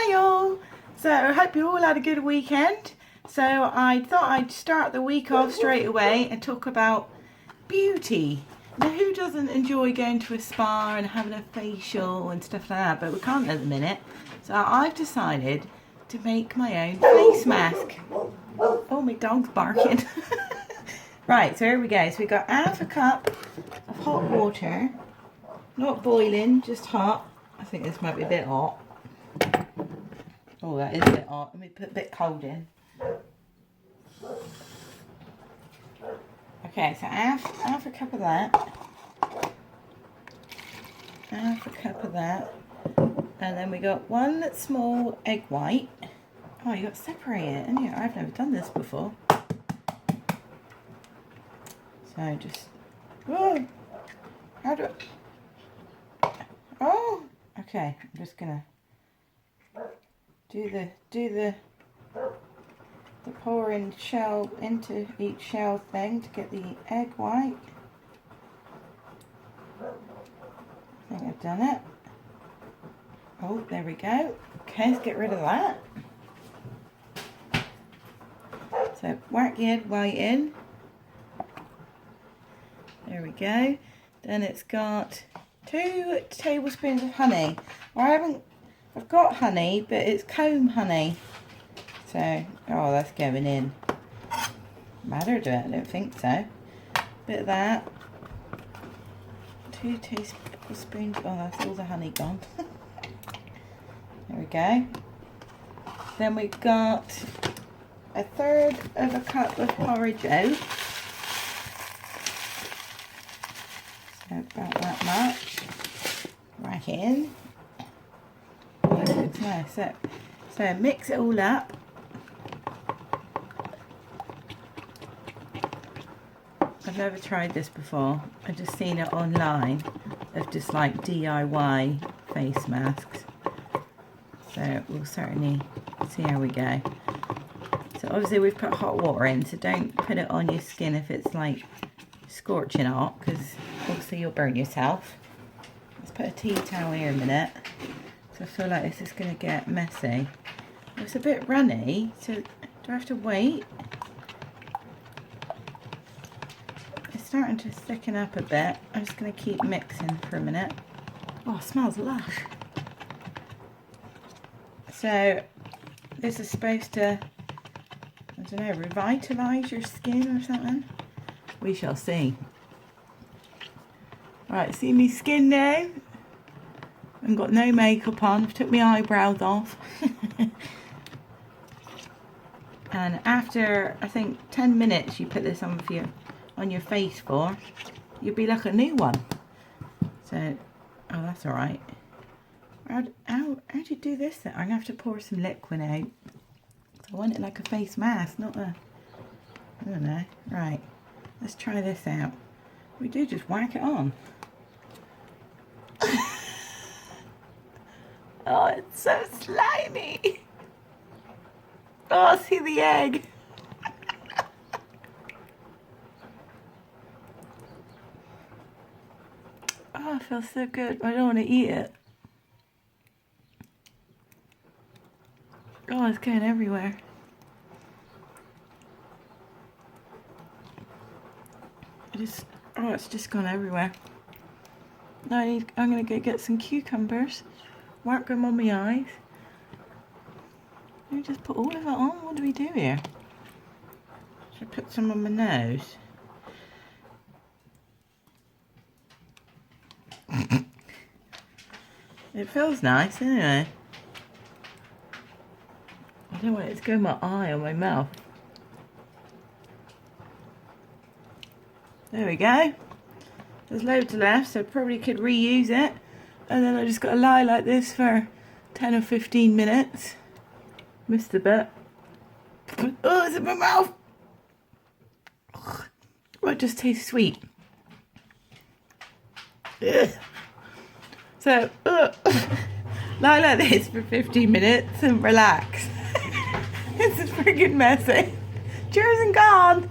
Hi all! So I hope you all had a good weekend. So I thought I'd start the week off straight away and talk about beauty. Now who doesn't enjoy going to a spa and having a facial and stuff like that, but we can't at the minute. So I've decided to make my own face mask. Oh, my dog's barking. Right, so here we go. So we got half a cup of hot water. Not boiling, just hot. I think this might be a bit hot. Oh, that is a bit hot. Let me put a bit cold in. Okay, so half a cup of that. Half a cup of that. And then we got one small egg white. Oh, you got to separate it, haven't you? I've never done this before. So just, oh, how do I, oh, okay, I'm just gonna do the pouring shell into each shell thing to get the egg white. I think I've done it. Oh, there we go. Okay, let's get rid of that. So whack the egg white in. There we go. Then it's got 2 tablespoons of honey. I've got honey, but it's comb honey. So, oh, that's going in. Matter to it? I don't think so. Bit of that. 2 tablespoons. Oh, that's all the honey gone. There we go. Then we've got 1/3 of a cup of porridge oat. So about that much. Right in. Oh, it looks nice. So mix it all up. I've never tried this before. I've just seen it online of just like DIY face masks. So we'll certainly see how we go. So obviously we've put hot water in, so don't put it on your skin if it's like scorching hot, because obviously you'll burn yourself. Let's put a tea towel here a minute. So I feel like this is going to get messy. It's a bit runny, so do I have to wait? It's starting to thicken up a bit. I'm just going to keep mixing for a minute. Oh, it smells lush. So this is supposed to, I don't know, revitalise your skin or something? We shall see. Right, see me skin now? I've got no makeup on. I've took my eyebrows off. And after, I think, 10 minutes you put this on your face for, you'll be like a new one. So, oh, that's alright. How do you do this then? I'm going to have to pour some liquid out. So I want it like a face mask, not a, I don't know. Right, let's try this out. We do just whack it on. Oh, it's so slimy. Oh, see the egg. Oh, it feels so good. I don't want to eat it. Oh, it's going everywhere. It's just gone everywhere. Now I'm going to go get some cucumbers. Whack them on my eyes. Let me just put all of it on. What do we do here? Should I put some on my nose? It feels nice anyway. I don't want it to go in my eye or my mouth. There we go. There's loads left, so I probably could reuse it. And then I just got to lie like this for 10 or 15 minutes. Missed a bit. Oh, it's in my mouth. Oh, it just tastes sweet. Ugh. So, lie like this for 15 minutes and relax. This is freaking messy. Cheers and gone.